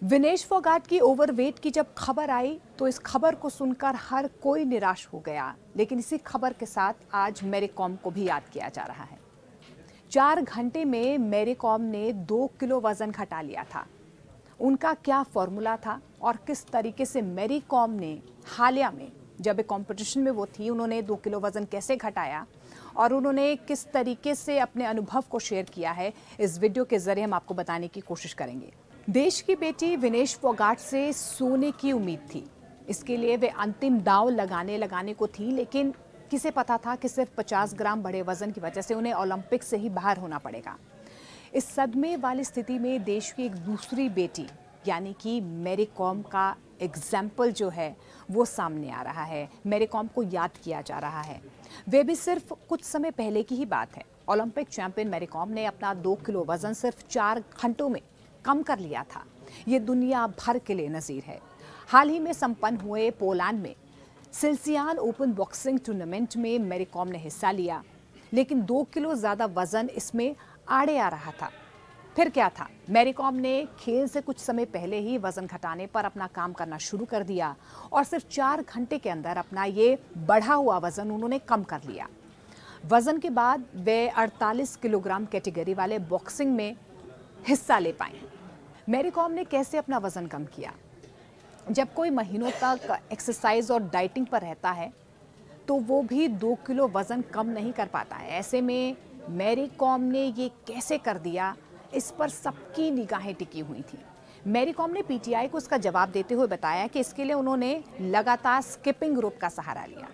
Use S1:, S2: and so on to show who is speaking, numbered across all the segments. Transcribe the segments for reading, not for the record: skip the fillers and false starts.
S1: विनेश फोगाट की ओवरवेट की जब खबर आई तो इस खबर को सुनकर हर कोई निराश हो गया, लेकिन इसी खबर के साथ आज मैरी कॉम को भी याद किया जा रहा है। 4 घंटे में मैरी कॉम ने 2 किलो वजन घटा लिया था। उनका क्या फॉर्मूला था और किस तरीके से मैरी कॉम ने हालिया में जब एक कंपटीशन में वो थी, उन्होंने 2 किलो वजन कैसे घटाया और उन्होंने किस तरीके से अपने अनुभव को शेयर किया है, इस वीडियो के जरिए हम आपको बताने की कोशिश करेंगे। देश की बेटी विनेश फोगाट से सोने की उम्मीद थी। इसके लिए वे अंतिम दांव लगाने को थी, लेकिन किसे पता था कि सिर्फ 50 ग्राम बड़े वजन की वजह से उन्हें ओलंपिक से ही बाहर होना पड़ेगा। इस सदमे वाली स्थिति में देश की एक दूसरी बेटी यानी कि मैरी कॉम का एग्जाम्पल जो है वो सामने आ रहा है। मैरी कॉम को याद किया जा रहा है। वे भी सिर्फ कुछ समय पहले की ही बात है। ओलंपिक चैंपियन मैरी कॉम ने अपना 2 किलो वजन सिर्फ 4 घंटों में कम कर लिया था। ये दुनिया भर के लिए नज़ीर है। हाल ही में संपन्न हुए पोलैंड में सिलसियान ओपन बॉक्सिंग टूर्नामेंट में मैरी कॉम ने हिस्सा लिया, लेकिन 2 किलो ज़्यादा वजन इसमें आड़े आ रहा था। फिर क्या था? मैरी कॉम ने खेल से कुछ समय पहले ही वजन घटाने पर अपना काम करना शुरू कर दिया और सिर्फ 4 घंटे के अंदर अपना ये बढ़ा हुआ वजन उन्होंने कम कर लिया। वजन के बाद वे 48 किलोग्राम कैटेगरी वाले बॉक्सिंग में हिस्सा ले पाए। मैरी कॉम ने कैसे अपना वजन कम किया? जब कोई महीनों तक एक्सरसाइज और डाइटिंग पर रहता है तो वो भी 2 किलो वजन कम नहीं कर पाता है। ऐसे में मैरी कॉम ने ये कैसे कर दिया, इस पर सबकी निगाहें टिकी हुई थी। मैरी कॉम ने पीटीआई को इसका जवाब देते हुए बताया कि इसके लिए उन्होंने लगातार स्किपिंग रोप का सहारा लिया।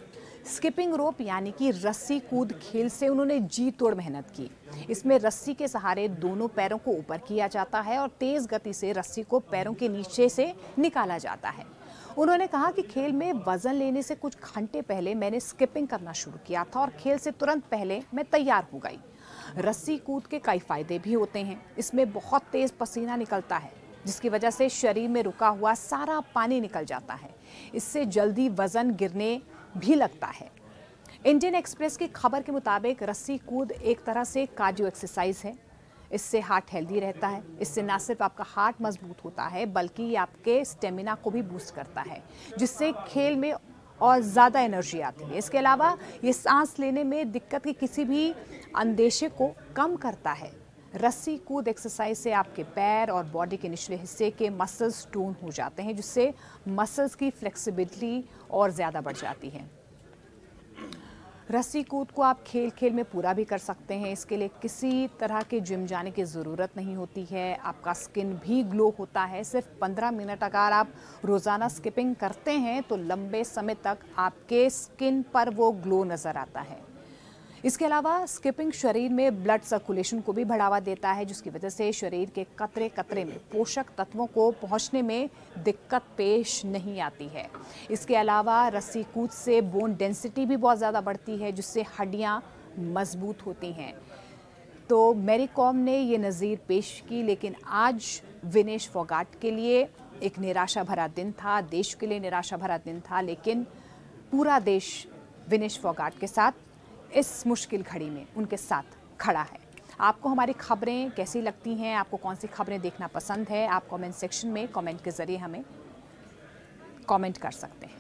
S1: स्किपिंग रोप यानी कि रस्सी कूद खेल से उन्होंने जी तोड़ मेहनत की। इसमें रस्सी के सहारे दोनों पैरों को ऊपर किया जाता है और तेज गति से रस्सी को पैरों के नीचे से निकाला जाता है। उन्होंने कहा कि खेल में वजन लेने से कुछ घंटे पहले मैंने स्किपिंग करना शुरू किया था और खेल से तुरंत पहले मैं तैयार हो गई। रस्सी कूद के कई फायदे भी होते हैं। इसमें बहुत तेज पसीना निकलता है, जिसकी वजह से शरीर में रुका हुआ सारा पानी निकल जाता है। इससे जल्दी वजन गिरने भी लगता है। इंडियन एक्सप्रेस की खबर के मुताबिक रस्सी कूद एक तरह से कार्डियो एक्सरसाइज है। इससे हार्ट हेल्दी रहता है। इससे न सिर्फ आपका हार्ट मजबूत होता है बल्कि ये आपके स्टेमिना को भी बूस्ट करता है, जिससे खेल में और ज़्यादा एनर्जी आती है। इसके अलावा ये सांस लेने में दिक्कत के किसी भी अंदेशे को कम करता है। रस्सी कूद एक्सरसाइज से आपके पैर और बॉडी के निचले हिस्से के मसल्स टोन हो जाते हैं, जिससे मसल्स की फ्लेक्सिबिलिटी और ज़्यादा बढ़ जाती है। रस्सी कूद को आप खेल खेल में पूरा भी कर सकते हैं। इसके लिए किसी तरह के जिम जाने की ज़रूरत नहीं होती है। आपका स्किन भी ग्लो होता है। सिर्फ 15 मिनट अगर आप रोज़ाना स्किपिंग करते हैं तो लंबे समय तक आपके स्किन पर वो ग्लो नज़र आता है। इसके अलावा स्किपिंग शरीर में ब्लड सर्कुलेशन को भी बढ़ावा देता है, जिसकी वजह से शरीर के कतरे कतरे में पोषक तत्वों को पहुंचने में दिक्कत पेश नहीं आती है। इसके अलावा रस्सी कूद से बोन डेंसिटी भी बहुत ज़्यादा बढ़ती है, जिससे हड्डियां मजबूत होती हैं। तो मैरी कॉम ने ये नज़ीर पेश की, लेकिन आज विनेश फोगाट के लिए एक निराशा भरा दिन था। देश के लिए निराशा भरा दिन था, लेकिन पूरा देश विनेश फोगाट के साथ इस मुश्किल घड़ी में उनके साथ खड़ा है। आपको हमारी खबरें कैसी लगती हैं? आपको कौन सी खबरें देखना पसंद है? आप कमेंट सेक्शन में कमेंट के ज़रिए हमें कमेंट कर सकते हैं।